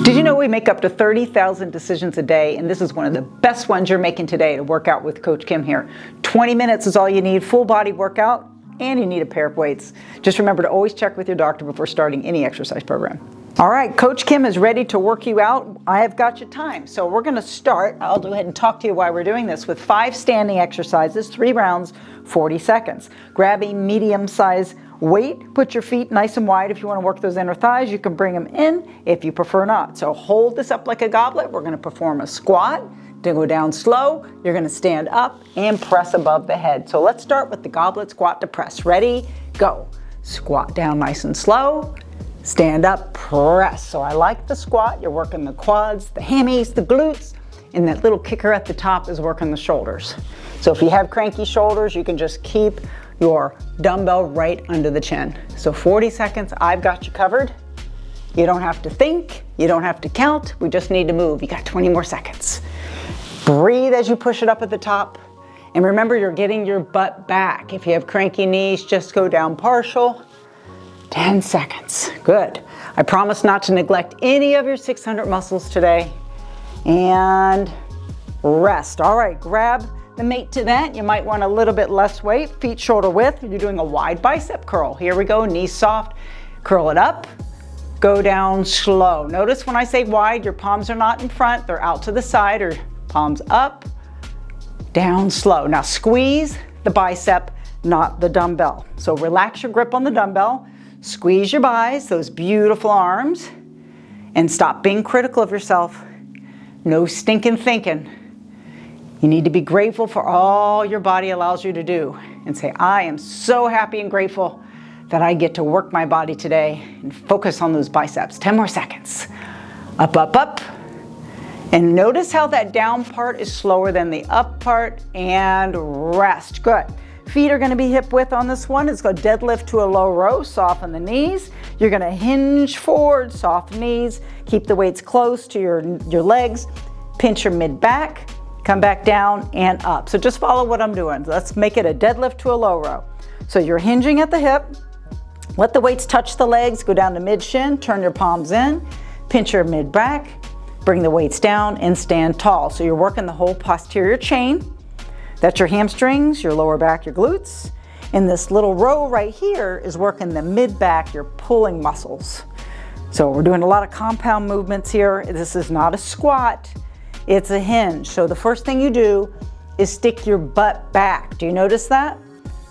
Did you know we make up to 30,000 decisions a day, and this is one of the best ones you're making today to work out with Coach Kim here. 20 minutes is all you need, full body workout, and you need a pair of weights. Just remember to always check with your doctor before starting any exercise program. All right, Coach Kim is ready to work you out. I have got your time. So we're gonna start, I'll go ahead and talk to you why we're doing this, with 5 standing exercises, 3 rounds, 40 seconds. Grab a medium-sized weight, put your feet nice and wide if you want to work those inner thighs. You can bring them in if you prefer not. So hold this up like a goblet. We're going to perform a squat. To go down slow, you're going to stand up and press above the head. So let's start with the goblet squat to press. Ready? Go. Squat down nice and slow. Stand up, press. So I like the squat. You're working the quads, the hammies, the glutes, and that little kicker at the top is working the shoulders. So if you have cranky shoulders, you can just keep your dumbbell right under the chin. So 40 seconds, I've got you covered. You don't have to think, you don't have to count, we just need to move. You got 20 more seconds. Breathe as you push it up at the top. And remember, you're getting your butt back. If you have cranky knees, just go down partial. 10 seconds, good. I promise not to neglect any of your 600 muscles today. And rest. All right, grab the mate to that. You might want a little bit less weight, feet shoulder width. You're doing a wide bicep curl. Here we go, knees soft, curl it up, go down slow. Notice when I say wide, your palms are not in front, they're out to the side, or palms up, down slow. Now squeeze the bicep, not the dumbbell. So relax your grip on the dumbbell, squeeze your buys, those beautiful arms, and stop being critical of yourself. No stinking thinking. You need to be grateful for all your body allows you to do and say, I am so happy and grateful that I get to work my body today and focus on those biceps. 10 more seconds. Up, up, up. And notice how that down part is slower than the up part, and rest. Good. Feet are going to be hip width on this one. It's going to deadlift to a low row, soften the knees. You're going to hinge forward, soft knees. Keep the weights close to your legs. Pinch your mid back. Come back down and up. So just follow what I'm doing. Let's make it a deadlift to a low row. So you're hinging at the hip. Let the weights touch the legs. Go down to mid shin. Turn your palms in. Pinch your mid back. Bring the weights down and stand tall. So you're working the whole posterior chain. That's your hamstrings, your lower back, your glutes. And this little row right here is working the mid back, your pulling muscles. So we're doing a lot of compound movements here. This is not a squat. It's a hinge. So the first thing you do is stick your butt back. Do you notice that?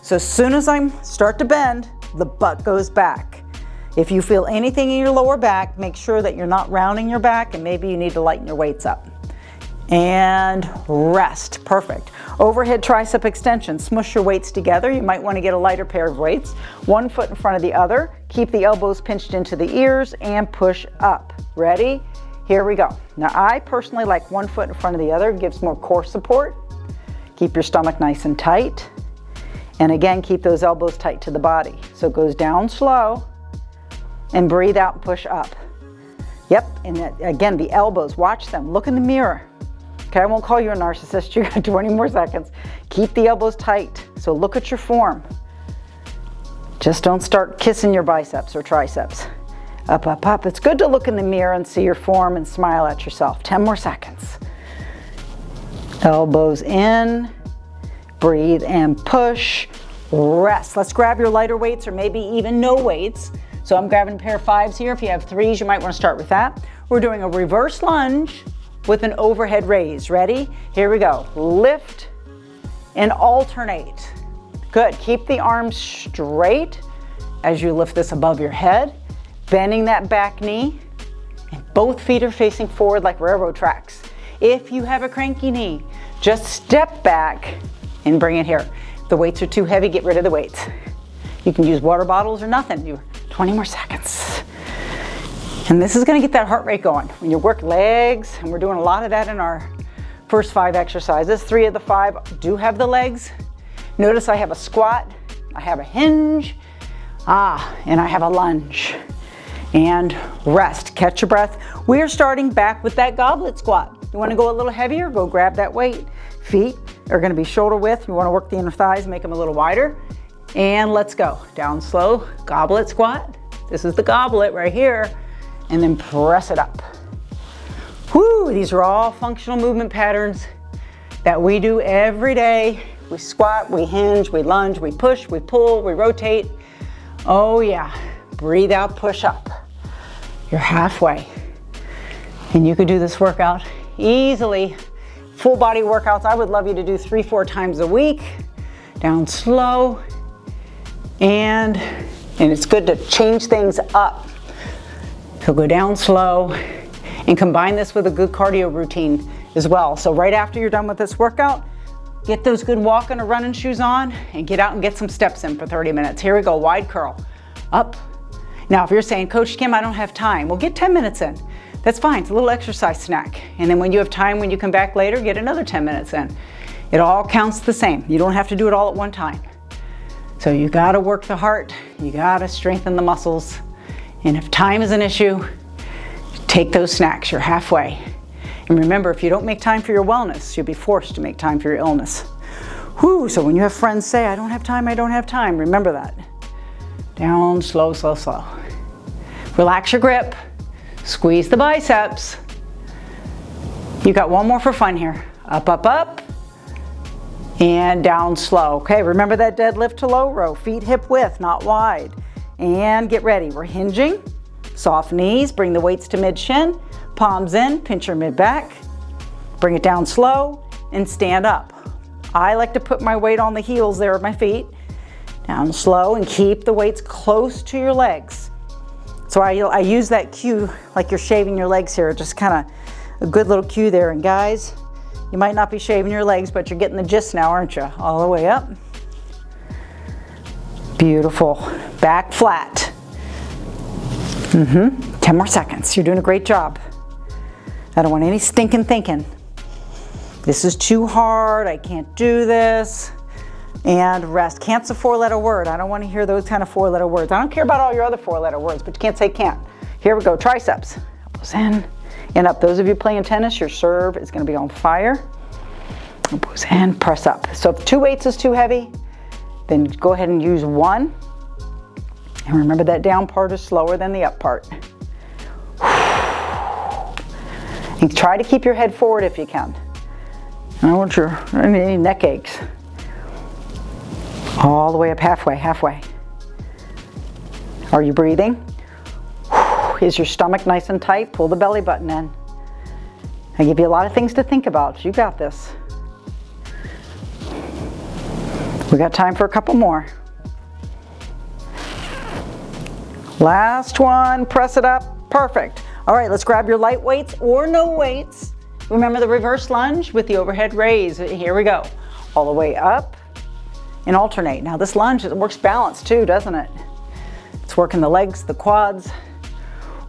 So as soon as I start to bend, the butt goes back. If you feel anything in your lower back, make sure that you're not rounding your back, and maybe you need to lighten your weights up. And rest. Perfect. Overhead tricep extension. Smush your weights together. You might want to get a lighter pair of weights. One foot in front of the other. Keep the elbows pinched into the ears and push up. Ready? Here we go. Now I personally like one foot in front of the other. It gives more core support. Keep your stomach nice and tight. And again, keep those elbows tight to the body. So it goes down slow and breathe out and push up. Yep, and again, the elbows, watch them, look in the mirror. Okay, I won't call you a narcissist, you got 20 more seconds. Keep the elbows tight, so look at your form. Just don't start kissing your biceps or triceps. Up, up, up. It's good to look in the mirror and see your form and smile at yourself. 10 more seconds. Elbows in, breathe and push, rest. Let's grab your lighter weights or maybe even no weights. So I'm grabbing a pair of 5s here. If you have 3s, you might want to start with that. We're doing a reverse lunge with an overhead raise. Ready? Here we go. Lift and alternate. Good. Keep the arms straight as you lift this above your head. Bending that back knee, and both feet are facing forward like railroad tracks. If you have a cranky knee, just step back and bring it here. If the weights are too heavy, get rid of the weights. You can use water bottles or nothing. You 20 more seconds. And this is gonna get that heart rate going. When you work legs, and we're doing a lot of that in our first 5 exercises, 3 of the 5 do have the legs. Notice I have a squat, I have a hinge, and I have a lunge. And rest, catch your breath. We are starting back with that goblet squat. You wanna go a little heavier, go grab that weight. Feet are gonna be shoulder width. You wanna work the inner thighs, make them a little wider. And let's go. Down slow, goblet squat. This is the goblet right here. And then press it up. Whoo, these are all functional movement patterns that we do every day. We squat, we hinge, we lunge, we push, we pull, we rotate. Oh yeah, breathe out, push up. You're halfway. And you could do this workout easily. Full body workouts, I would love you to do 3-4 times a week. Down slow. And it's good to change things up. So go down slow and combine this with a good cardio routine as well. So right after you're done with this workout, get those good walking or running shoes on and get out and get some steps in for 30 minutes. Here we go, wide curl, up. Now if you're saying, Coach Kim, I don't have time, well, get 10 minutes in. That's fine, it's a little exercise snack. And then when you have time, when you come back later, get another 10 minutes in. It all counts the same. You don't have to do it all at one time. So you gotta work the heart, you gotta strengthen the muscles. And if time is an issue, take those snacks, you're halfway. And remember, if you don't make time for your wellness, you'll be forced to make time for your illness. Whew, so when you have friends say, I don't have time, remember that. Down, slow, slow, slow. Relax your grip, squeeze the biceps. You got one more for fun here. Up, up, up, and down slow. Okay, remember that deadlift to low row, feet hip width, not wide. And get ready, we're hinging, soft knees, bring the weights to mid-shin, palms in, pinch your mid-back, bring it down slow, and stand up. I like to put my weight on the heels there of my feet, down slow, and keep the weights close to your legs. So I use that cue like you're shaving your legs here, just kind of a good little cue there. And guys, you might not be shaving your legs, but you're getting the gist now, aren't you? All the way up. Beautiful. Back flat. 10 more seconds. You're doing a great job. I don't want any stinking thinking. This is too hard. I can't do this. And rest. Can't's a 4-letter word. I don't want to hear those kind of 4-letter words. I don't care about all your other 4-letter words, but you can't say can't. Here we go. Triceps. Elbows in and up. Those of you playing tennis, your serve is going to be on fire. Elbows in, press up. So if 2 weights is too heavy, then go ahead and use 1. And remember that down part is slower than the up part. And try to keep your head forward if you can. I don't want any neck aches. All the way up halfway, halfway. Are you breathing? Is your stomach nice and tight? Pull the belly button in. I give you a lot of things to think about. You got this. We got time for a couple more. Last one, press it up, perfect. All right, let's grab your light weights or no weights. Remember the reverse lunge with the overhead raise. Here we go. All the way up and alternate. Now this lunge, it works balance too, doesn't it? It's working the legs, the quads,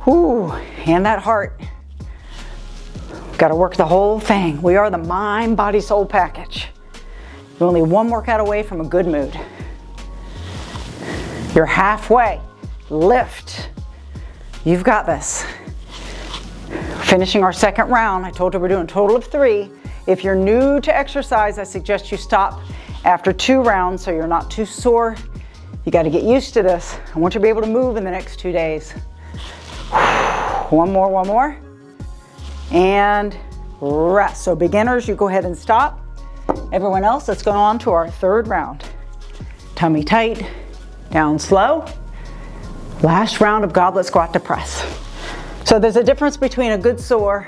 whoo, and that heart. Got to work the whole thing. We are the mind, body, soul package. You're only one workout away from a good mood. You're halfway. Lift. You've got this. Finishing our second round. I told you we're doing a total of 3. If you're new to exercise, I suggest you stop after 2 rounds so you're not too sore. You got to get used to this. I want you to be able to move in the next 2 days. One more. And rest. So beginners, you go ahead and stop. Everyone else, let's go on to our 3rd round. Tummy tight, down slow. Last round of goblet squat to press. So there's a difference between a good sore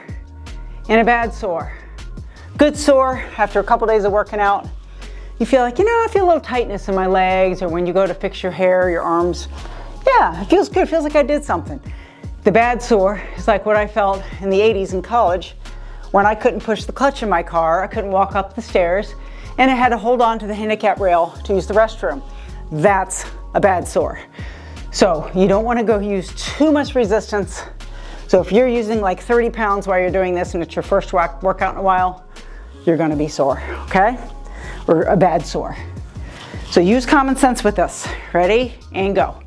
and a bad sore. Good sore, after a couple days of working out, you feel like, I feel a little tightness in my legs, or when you go to fix your hair, your arms, yeah, it feels good, it feels like I did something. The bad sore is like what I felt in the 80s in college when I couldn't push the clutch in my car, I couldn't walk up the stairs, and I had to hold on to the handicap rail to use the restroom. That's a bad sore. So you don't want to go use too much resistance. So if you're using like 30 pounds while you're doing this and it's your first workout in a while, you're going to be sore, okay? Or a bad sore. So use common sense with this. Ready? And go.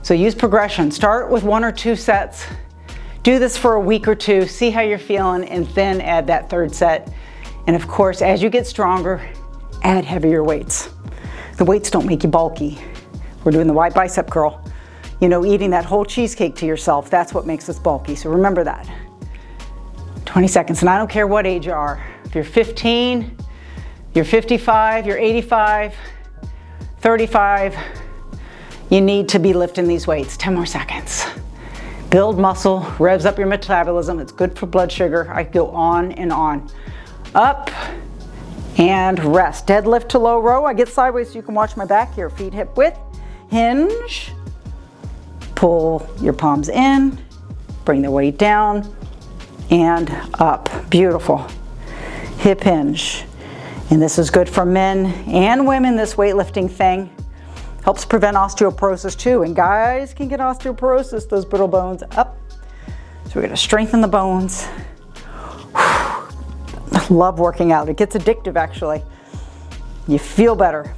So use progression. Start with 1 or 2 sets. Do this for a week or 2, see how you're feeling, and then add that 3rd set. And of course, as you get stronger, add heavier weights. The weights don't make you bulky. We're doing the wide bicep curl. Eating that whole cheesecake to yourself, that's what makes us bulky. So remember that. 20 seconds, and I don't care what age you are. If you're 15, you're 55, you're 85, 35, you need to be lifting these weights. 10 more seconds. Build muscle, revs up your metabolism. It's good for blood sugar. I go on and on. Up and rest. Deadlift to low row. I get sideways so you can watch my back here. Feet hip width. Hinge. Pull your palms in. Bring the weight down and up. Beautiful. Hip hinge. And this is good for men and women, this weightlifting thing. Helps prevent osteoporosis too. And guys can get osteoporosis, those brittle bones up. So we're gonna strengthen the bones. I love working out. It gets addictive actually. You feel better.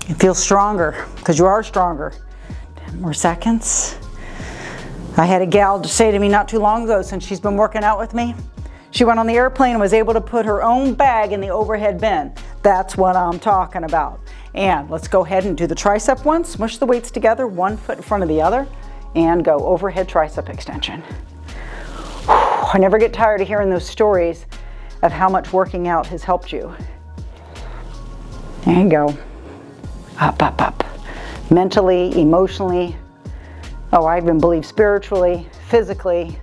You feel stronger because you are stronger. 10 more seconds. I had a gal say to me not too long ago, since she's been working out with me, she went on the airplane and was able to put her own bag in the overhead bin. That's what I'm talking about. And let's go ahead and do the tricep one. Smush the weights together, one foot in front of the other, and go overhead tricep extension. I never get tired of hearing those stories of how much working out has helped you. There you go. Up, up, up. Mentally, emotionally, I even believe spiritually, physically.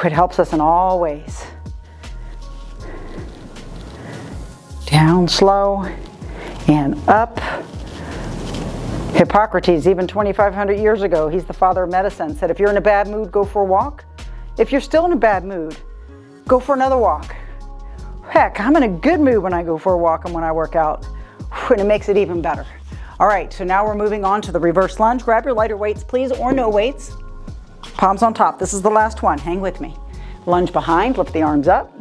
It helps us in all ways. Down slow and up. Hippocrates, even 2,500 years ago, he's the father of medicine, said if you're in a bad mood, go for a walk. If you're still in a bad mood, go for another walk. Heck, I'm in a good mood when I go for a walk and when I work out, and it makes it even better. All right, so now we're moving on to the reverse lunge. Grab your lighter weights, please, or no weights. Palms on top. This is the last one. Hang with me. Lunge behind, lift the arms up.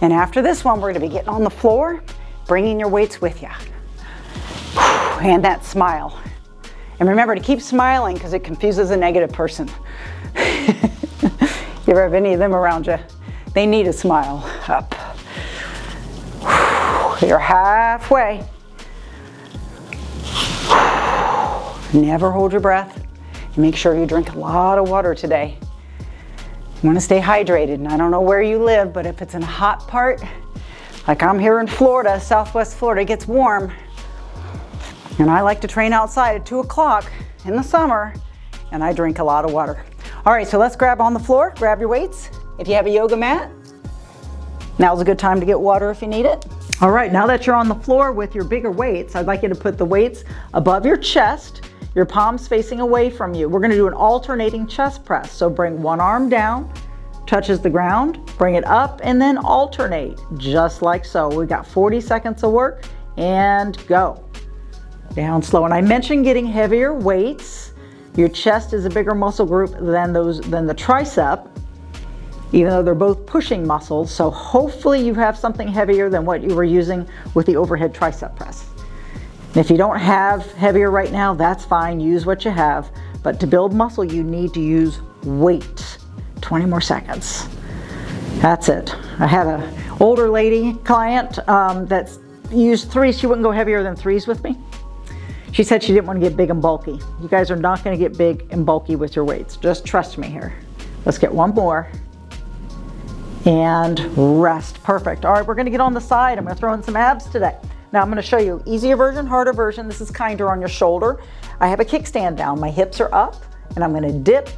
And after this one, we're going to be getting on the floor, bringing your weights with you. And that smile. And remember to keep smiling because it confuses a negative person. You ever have any of them around you? They need a smile. Up. You're halfway. Never hold your breath. And make sure you drink a lot of water today. You want to stay hydrated. And I don't know where you live, but if it's in a hot part, like I'm here in Florida, Southwest Florida, it gets warm. And I like to train outside at 2 o'clock in the summer, and I drink a lot of water. All right, so let's grab on the floor, grab your weights. If you have a yoga mat, now's a good time to get water if you need it. All right, now that you're on the floor with your bigger weights, I'd like you to put the weights above your chest, your palms facing away from you. We're gonna do an alternating chest press. So bring one arm down, touches the ground, bring it up, and then alternate, just like so. We've got 40 seconds of work, and go. Down slow. And I mentioned getting heavier weights. Your chest is a bigger muscle group than the tricep, even though they're both pushing muscles. So hopefully you have something heavier than what you were using with the overhead tricep press. And if you don't have heavier right now, that's fine, use what you have. But to build muscle, you need to use weight. 20 more seconds. That's it. I had an older lady client that's used threes. She wouldn't go heavier than threes with me. She said she didn't want to get big and bulky. You guys are not going to get big and bulky with your weights. Just trust me here. Let's get one more. And rest. Perfect. All right, we're going to get on the side. I'm going to throw in some abs today. Now I'm going to show you easier version, harder version. This is kinder on your shoulder. I have a kickstand down. My hips are up, and I'm going to dip,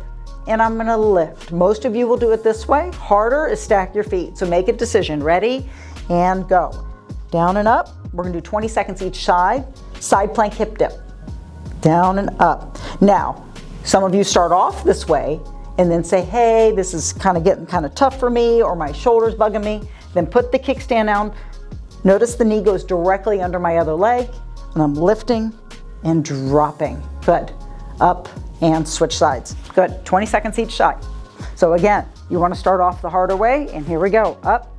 and I'm going to lift. Most of you will do it this way. Harder is stack your feet. So make a decision. Ready? And go. Down and up. We're going to do 20 seconds each side. Side plank hip dip. Down and up. Now, some of you start off this way and then say, hey, this is getting kind of tough for me, or my shoulder's bugging me. Then put the kickstand down. Notice the knee goes directly under my other leg, and I'm lifting and dropping. Good. Up and switch sides. Good. 20 seconds each side. So again, you want to start off the harder way, and here we go. Up.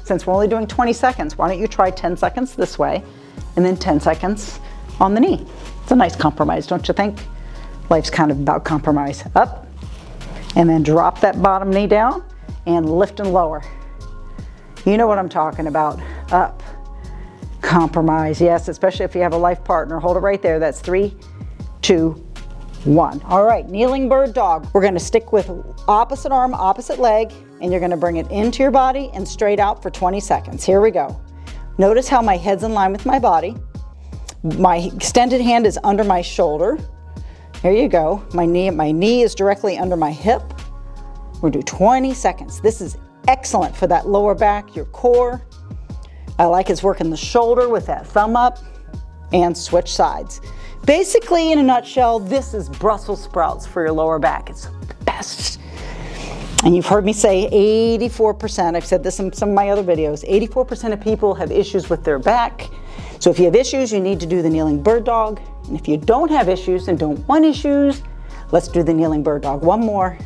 Since we're only doing 20 seconds, why don't you try 10 seconds this way, and then 10 seconds on the knee. It's a nice compromise, don't you think? Life's kind of about compromise. Up, and then drop that bottom knee down, and lift and lower. You know what I'm talking about. Up, compromise, yes, especially if you have a life partner. Hold it right there. That's 3, 2, 1. All right, kneeling bird dog. We're gonna stick with opposite arm, opposite leg, and you're gonna bring it into your body and straight out for 20 seconds. Here we go. Notice how my head's in line with my body. My extended hand is under my shoulder. There you go. My knee is directly under my hip. We'll do 20 seconds. This is excellent for that lower back, your core. I like it's working the shoulder with that thumb up, and switch sides. Basically, in a nutshell, this is Brussels sprouts for your lower back. It's the best. And you've heard me say 84%, I've said this in some of my other videos, 84% of people have issues with their back. So if you have issues, you need to do the kneeling bird dog. And if you don't have issues and don't want issues, let's do the kneeling bird dog. One more.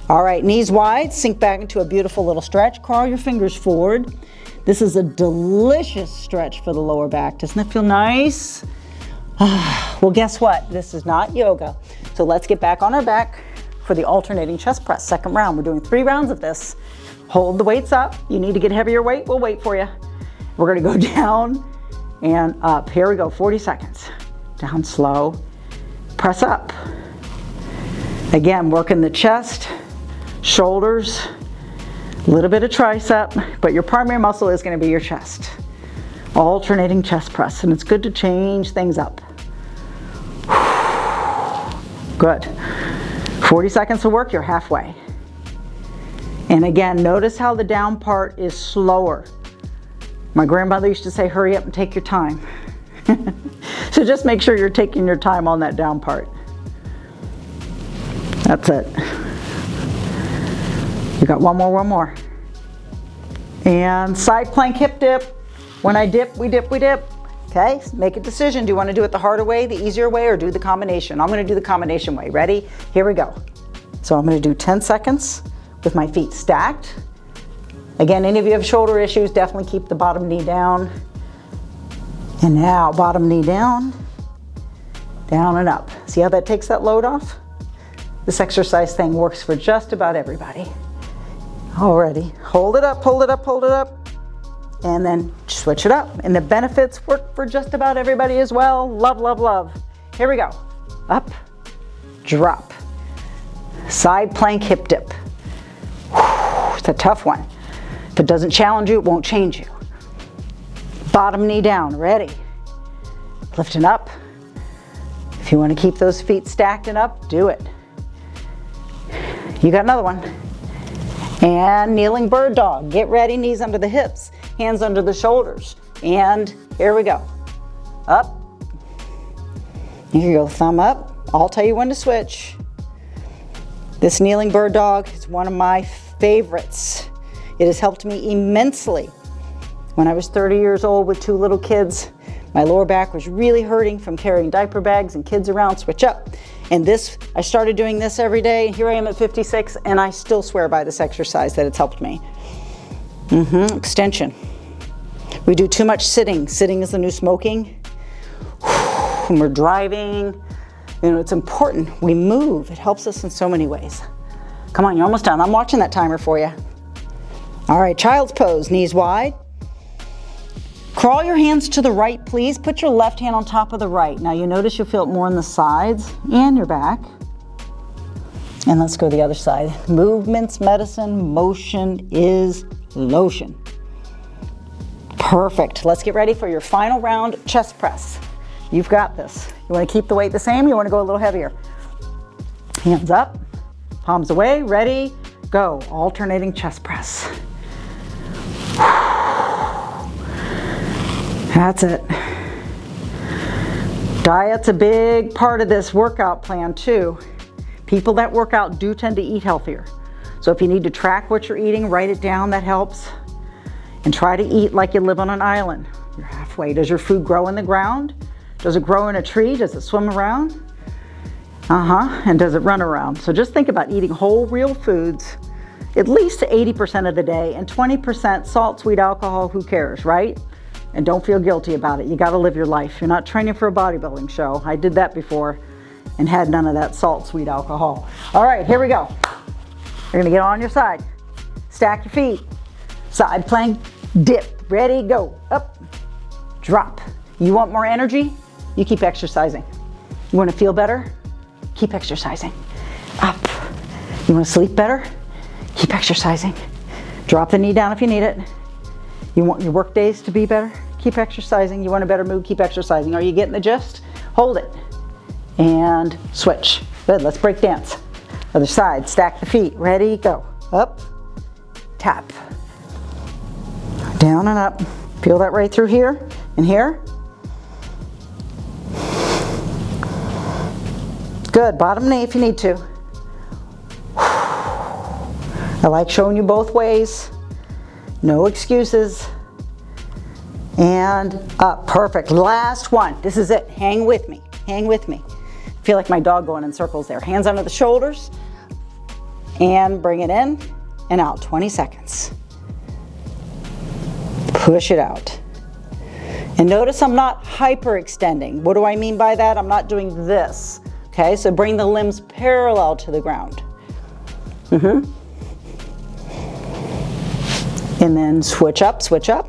All right, knees wide, sink back into a beautiful little stretch. Crawl your fingers forward. This is a delicious stretch for the lower back. Doesn't it feel nice? Well, guess what? This is not yoga. So let's get back on our back for the alternating chest press. Second round. We're doing 3 rounds of this. Hold the weights up. You need to get heavier weight, we'll wait for you. We're gonna go down and up. Here we go, 40 seconds. Down slow. Press up. Again, working the chest, shoulders, a little bit of tricep, but your primary muscle is going to be your chest. Alternating chest press, and it's good to change things up. Good. 40 seconds of work, you're halfway. And again, notice how the down part is slower. My grandmother used to say, hurry up and take your time. So just make sure you're taking your time on that down part. That's it. You got one more. And side plank hip dip. When I dip, we dip, we dip. Okay, make a decision. Do you want to do it the harder way, the easier way, or do the combination? I'm going to do the combination way. Ready? Here we go. So I'm going to do 10 seconds with my feet stacked. Again, any of you have shoulder issues, definitely keep the bottom knee down. And now bottom knee down, down and up. See how that takes that load off? This exercise thing works for just about everybody. Already, hold it up, hold it up, hold it up, and then switch it up. And the benefits work for just about everybody as well. Love, love, love. Here we go. Up, drop, side plank hip dip. Whew, it's a tough one. If it doesn't challenge you, it won't change you. Bottom knee down, ready. Lifting up. If you want to keep those feet stacked and up, do it. You got another one. And kneeling bird dog. Get ready, knees under the hips, hands under the shoulders. And here we go. Up. Here you go, thumb up. I'll tell you when to switch. This kneeling bird dog is one of my favorites. It has helped me immensely. When I was 30 years old with 2 little kids, my lower back was really hurting from carrying diaper bags and kids around. Switch up. And this, I started doing this every day. Here I am at 56, and I still swear by this exercise that it's helped me. Extension. We do too much sitting. Sitting is the new smoking. When we're driving, you know, it's important. We move. It helps us in so many ways. Come on, you're almost done. I'm watching that timer for you. All right, child's pose, knees wide. Crawl your hands to the right, please. Put your left hand on top of the right. Now you notice you'll feel it more in the sides and your back. And let's go to the other side. Movement's medicine, motion is lotion. Perfect. Let's get ready for your final round, chest press. You've got this. You want to keep the weight the same? You want to go a little heavier? Hands up, palms away, ready, go. Alternating chest press. That's it. Diet's a big part of this workout plan too. People that work out do tend to eat healthier. So if you need to track what you're eating, write it down, that helps. And try to eat like you live on an island. You're halfway. Does your food grow in the ground? Does it grow in a tree? Does it swim around? And does it run around? So just think about eating whole, real foods at least 80% of the day, and 20% salt, sweet, alcohol, who cares, right? And don't feel guilty about it. You gotta live your life. You're not training for a bodybuilding show. I did that before and had none of that salt, sweet alcohol. All right, here we go. You're gonna get on your side. Stack your feet. Side plank, dip, ready, go. Up, drop. You want more energy? You keep exercising. You wanna feel better? Keep exercising. Up. You want to sleep better? Keep exercising. Drop the knee down if you need it. You want your work days to be better? Keep exercising. You want a better mood? Keep exercising. Are you getting the gist? Hold it. And switch. Good, let's break dance. Other side, stack the feet. Ready, go. Up, tap. Down and up. Feel that right through here and here. Good, bottom knee if you need to. I like showing you both ways. No excuses. And up, perfect. Last one, this is it. Hang with me, hang with me. I feel like my dog going in circles there. Hands under the shoulders and bring it in and out, 20 seconds. Push it out. And notice I'm not hyperextending. What do I mean by that? I'm not doing this. Okay, so bring the limbs parallel to the ground. And then switch up, switch up.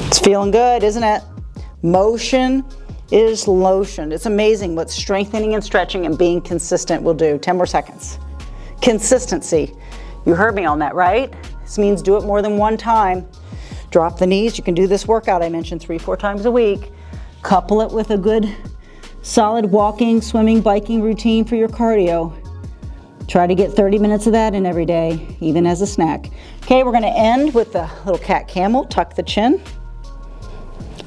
It's feeling good, isn't it? Motion is lotion. It's amazing what strengthening and stretching and being consistent will do. 10 more seconds. Consistency. You heard me on that, right? This means do it more than one time. Drop the knees. You can do this workout I mentioned 3-4 times a week. Couple it with a good solid walking, swimming, biking routine for your cardio. Try to get 30 minutes of that in every day, even as a snack. Okay, we're going to end with the little cat camel. Tuck the chin.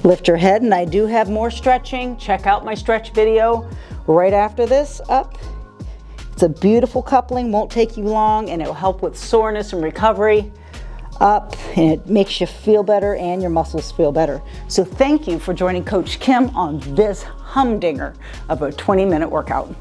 Lift your head, and I do have more stretching. Check out my stretch video right after this. Up. It's a beautiful coupling, won't take you long, and it will help with soreness and recovery. Up, and it makes you feel better and your muscles feel better. So thank you for joining Coach Kim on this humdinger of a 20-minute workout.